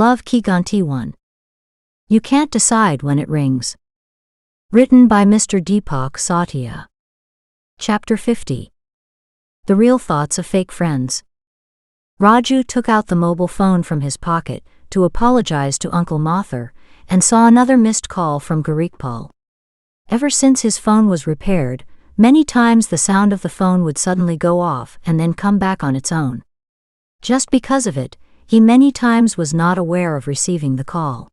Love Ki Ghanti 1. You can't decide when it rings. Written by Mr. Deepak Satya. Chapter 50. The Real Thoughts of Fake Friends. Raju took out the mobile phone from his pocket to apologize to Uncle Mathur and saw another missed call from Garikpal. Ever since his phone was repaired, many times the sound of the phone would suddenly go off and then come back on its own. Just because of it, he many times was not aware of receiving the call.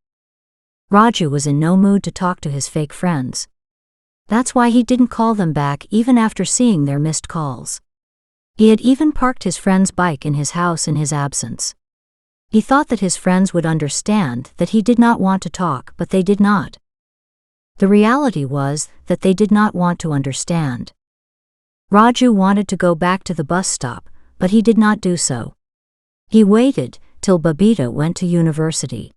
Raju was in no mood to talk to his fake friends. That's why he didn't call them back even after seeing their missed calls. He had even parked his friend's bike in his house in his absence. He thought that his friends would understand that he did not want to talk, but they did not. The reality was that they did not want to understand. Raju wanted to go back to the bus stop, but he did not do so. He waited till Babita went to university.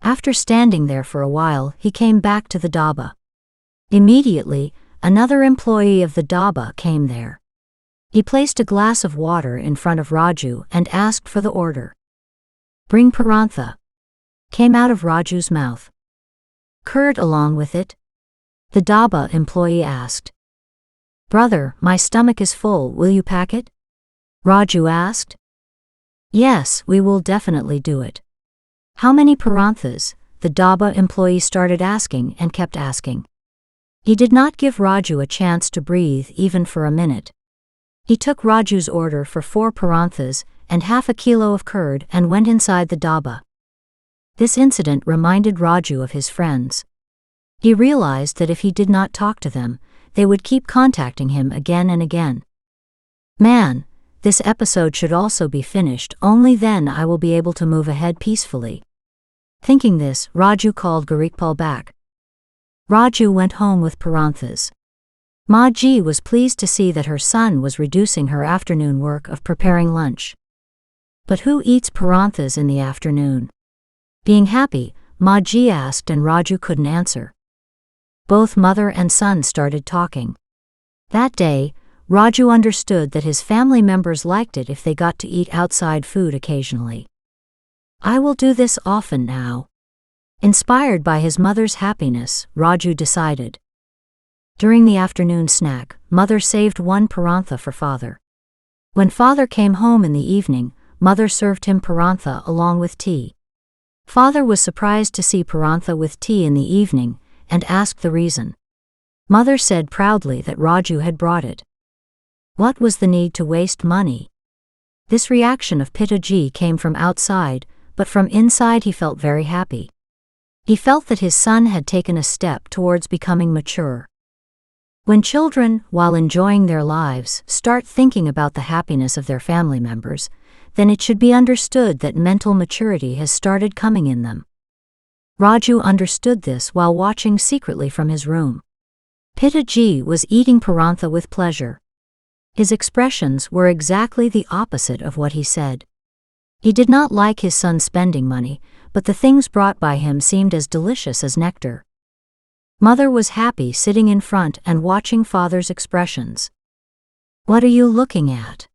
After standing there for a while, he came back to the dhaba. Immediately, another employee of the dhaba came there. He placed a glass of water in front of Raju and asked for the order. Bring parantha, came out of Raju's mouth. Curd along with it? The dhaba employee asked. Brother, my stomach is full, will you pack it? Raju asked. Yes, we will definitely do it. How many paranthas? The dhaba employee started asking and kept asking. He did not give Raju a chance to breathe even for a minute. He took Raju's order for 4 paranthas and half a kilo of curd and went inside the dhaba. This incident reminded Raju of his friends. He realized that if he did not talk to them, they would keep contacting him again and again. Man, this episode should also be finished, only then I will be able to move ahead peacefully. Thinking this, Raju called Garikpal back. Raju went home with paranthas. Ma Ji was pleased to see that her son was reducing her afternoon work of preparing lunch. But who eats paranthas in the afternoon? Being happy, Ma Ji asked and Raju couldn't answer. Both mother and son started talking. That day, Raju understood that his family members liked it if they got to eat outside food occasionally. I will do this often now. Inspired by his mother's happiness, Raju decided. During the afternoon snack, mother saved 1 parantha for father. When father came home in the evening, mother served him parantha along with tea. Father was surprised to see parantha with tea in the evening and asked the reason. Mother said proudly that Raju had brought it. What was the need to waste money? This reaction of Pitaji came from outside, but from inside he felt very happy. He felt that his son had taken a step towards becoming mature. When children, while enjoying their lives, start thinking about the happiness of their family members, then it should be understood that mental maturity has started coming in them. Raju understood this while watching secretly from his room. Pitaji was eating parantha with pleasure. His expressions were exactly the opposite of what he said. He did not like his son spending money, but the things brought by him seemed as delicious as nectar. Mother was happy sitting in front and watching father's expressions. What are you looking at?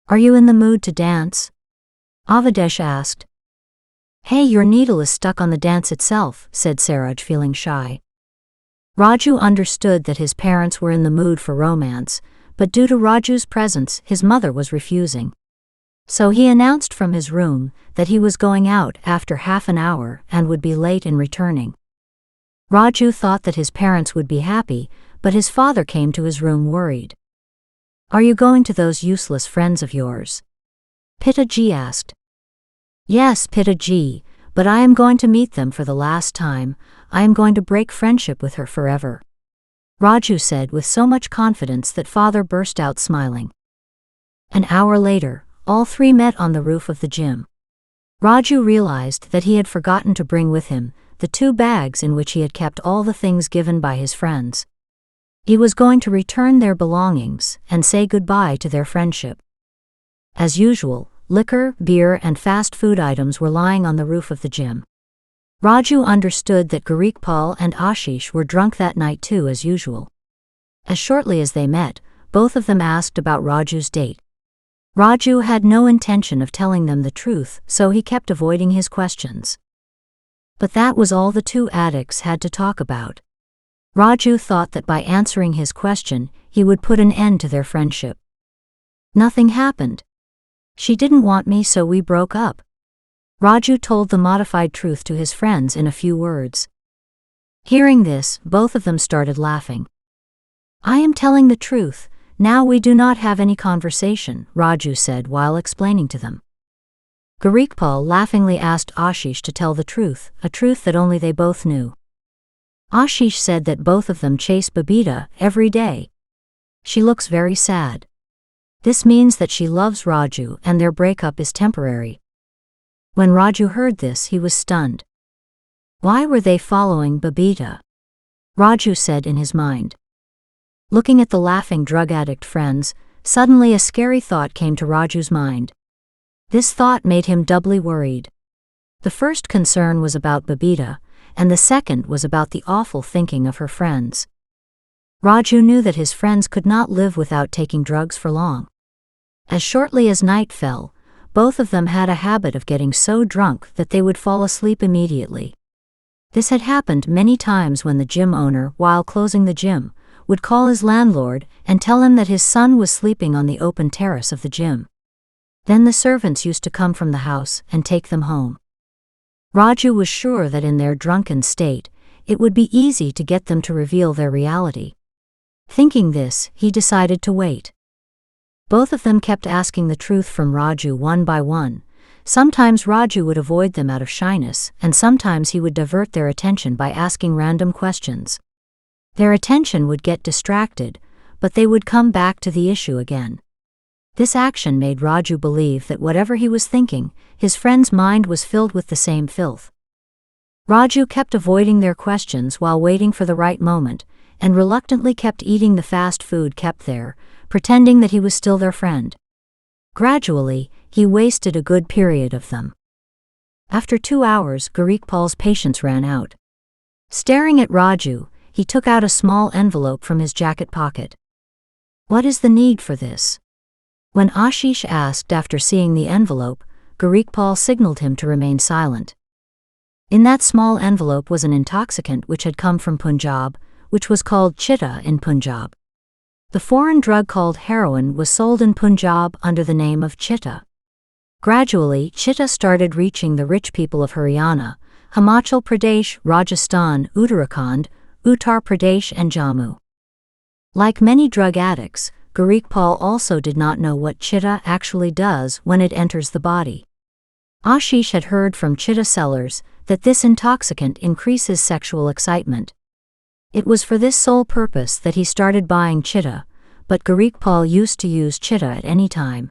Are you in the mood to dance? Avadesh asked. Hey, your needle is stuck on the dance itself, said Saraj, feeling shy. Raju understood that his parents were in the mood for romance, but due to Raju's presence, his mother was refusing. So he announced from his room that he was going out after half an hour and would be late in returning. Raju thought that his parents would be happy, but his father came to his room worried. Are you going to those useless friends of yours? Pitaji asked. Yes, Pitaji, but I am going to meet them for the last time. I am going to break friendship with her forever. Raju said with so much confidence that father burst out smiling. An hour later, all 3 met on the roof of the gym. Raju realized that he had forgotten to bring with him the 2 bags in which he had kept all the things given by his friends. He was going to return their belongings and say goodbye to their friendship. As usual, liquor, beer and fast food items were lying on the roof of the gym. Raju understood that Garikpal and Ashish were drunk that night too as usual. As shortly as they met, both of them asked about Raju's date. Raju had no intention of telling them the truth, so he kept avoiding his questions. But that was all the two addicts had to talk about. Raju thought that by answering his question, he would put an end to their friendship. Nothing happened. She didn't want me, so we broke up. Raju told the modified truth to his friends in a few words. Hearing this, both of them started laughing. I am telling the truth. Now we do not have any conversation, Raju said while explaining to them. Gurikpal laughingly asked Ashish to tell the truth, a truth that only they both knew. Ashish said that both of them chase Babita every day. She looks very sad. This means that she loves Raju and their breakup is temporary. When Raju heard this, he was stunned. Why were they following Babita? Raju said in his mind. Looking at the laughing drug addict friends, suddenly a scary thought came to Raju's mind. This thought made him doubly worried. The first concern was about Babita, and the second was about the awful thinking of her friends. Raju knew that his friends could not live without taking drugs for long. As shortly as night fell, both of them had a habit of getting so drunk that they would fall asleep immediately. This had happened many times when the gym owner, while closing the gym, would call his landlord and tell him that his son was sleeping on the open terrace of the gym. Then the servants used to come from the house and take them home. Raju was sure that in their drunken state, it would be easy to get them to reveal their reality. Thinking this, he decided to wait. Both of them kept asking the truth from Raju one by one. Sometimes Raju would avoid them out of shyness, and sometimes he would divert their attention by asking random questions. Their attention would get distracted, but they would come back to the issue again. This action made Raju believe that whatever he was thinking, his friend's mind was filled with the same filth. Raju kept avoiding their questions while waiting for the right moment, and reluctantly kept eating the fast food kept there, pretending that he was still their friend. Gradually, he wasted a good period of them. After 2 hours, Gurikpal's patience ran out. Staring at Raju, he took out a small envelope from his jacket pocket. What is the need for this? When Ashish asked after seeing the envelope, Gurikpal signaled him to remain silent. In that small envelope was an intoxicant which had come from Punjab, which was called chitta in Punjab. The foreign drug called heroin was sold in Punjab under the name of chitta. Gradually, chitta started reaching the rich people of Haryana, Himachal Pradesh, Rajasthan, Uttarakhand, Uttar Pradesh and Jammu. Like many drug addicts, Gurikpal also did not know what chitta actually does when it enters the body. Ashish had heard from chitta sellers that this intoxicant increases sexual excitement. It was for this sole purpose that he started buying chitta, but Gurikpal used to use chitta at any time.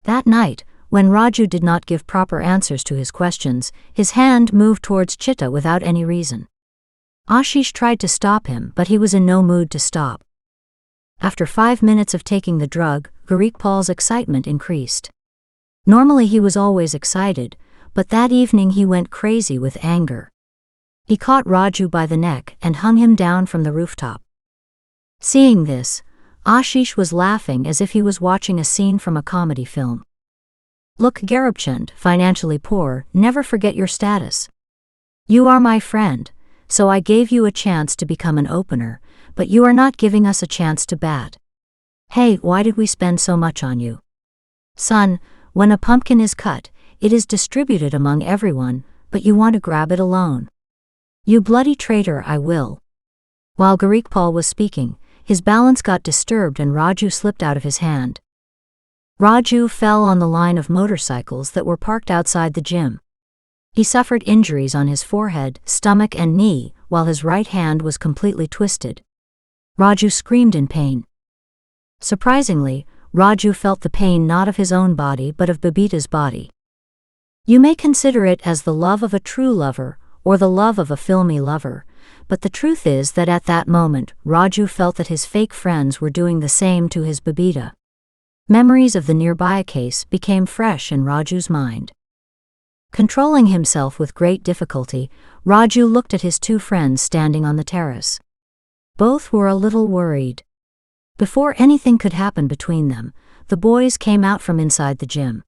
That night, when Raju did not give proper answers to his questions, his hand moved towards chitta without any reason. Ashish tried to stop him, but he was in no mood to stop. After 5 minutes of taking the drug, Gurikpal's excitement increased. Normally he was always excited, but that evening he went crazy with anger. He caught Raju by the neck and hung him down from the rooftop. Seeing this, Ashish was laughing as if he was watching a scene from a comedy film. Look, Garabchand, financially poor, never forget your status. You are my friend, so I gave you a chance to become an opener, but you are not giving us a chance to bat. Hey, why did we spend so much on you? Son, when a pumpkin is cut, it is distributed among everyone, but you want to grab it alone. You bloody traitor, I will. While Gurikpal was speaking, his balance got disturbed and Raju slipped out of his hand. Raju fell on the line of motorcycles that were parked outside the gym. He suffered injuries on his forehead, stomach and knee, while his right hand was completely twisted. Raju screamed in pain. Surprisingly, Raju felt the pain not of his own body but of Babita's body. You may consider it as the love of a true lover, or the love of a filmy lover, but the truth is that at that moment, Raju felt that his fake friends were doing the same to his Babita. Memories of the nearby case became fresh in Raju's mind. Controlling himself with great difficulty, Raju looked at his two friends standing on the terrace. Both were a little worried. Before anything could happen between them, the boys came out from inside the gym.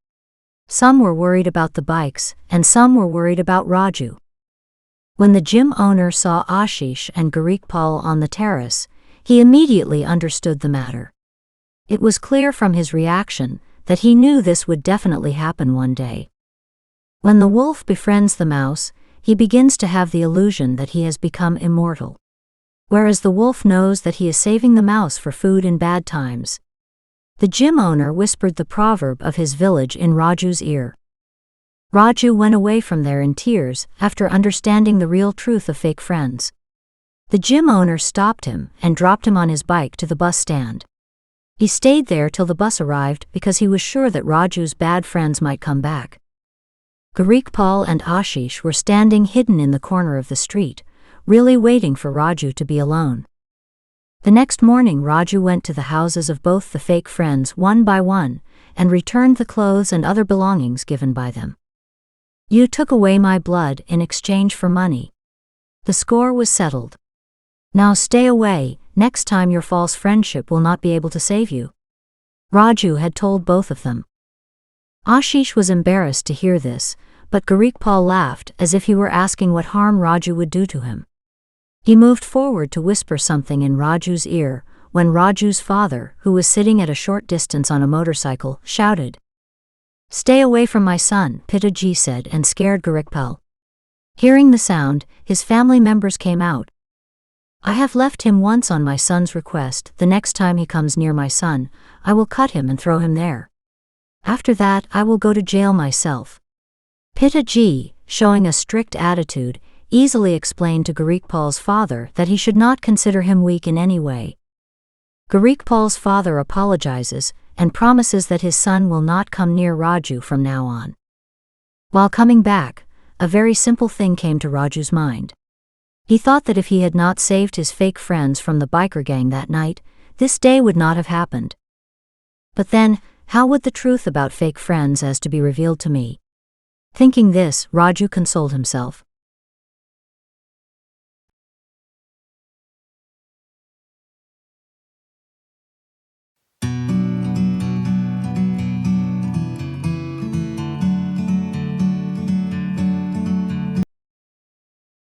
Some were worried about the bikes, and some were worried about Raju. When the gym owner saw Ashish and Garikpal on the terrace, he immediately understood the matter. It was clear from his reaction that he knew this would definitely happen one day. When the wolf befriends the mouse, he begins to have the illusion that he has become immortal. Whereas the wolf knows that he is saving the mouse for food in bad times. The gym owner whispered the proverb of his village in Raju's ear. Raju went away from there in tears after understanding the real truth of fake friends. The gym owner stopped him and dropped him on his bike to the bus stand. He stayed there till the bus arrived because he was sure that Raju's bad friends might come back. Garikpal and Ashish were standing hidden in the corner of the street, really waiting for Raju to be alone. The next morning Raju went to the houses of both the fake friends one by one, and returned the clothes and other belongings given by them. "You took away my blood in exchange for money. The score was settled. Now stay away, next time your false friendship will not be able to save you," Raju had told both of them. Ashish was embarrassed to hear this, but Garikpal laughed as if he were asking what harm Raju would do to him. He moved forward to whisper something in Raju's ear, when Raju's father, who was sitting at a short distance on a motorcycle, shouted. "Stay away from my son," Pitaji said, and scared Garikpal. Hearing the sound, his family members came out. "I have left him once on my son's request. The next time he comes near my son, I will cut him and throw him there. After that, I will go to jail myself." Pitaji, showing a strict attitude, easily explained to Garikpal's father that he should not consider him weak in any way. Garikpal's father apologizes and promises that his son will not come near Raju from now on. While coming back, a very simple thing came to Raju's mind. He thought that if he had not saved his fake friends from the biker gang that night, this day would not have happened. But then, how would the truth about fake friends as to be revealed to me? Thinking this, Raju consoled himself.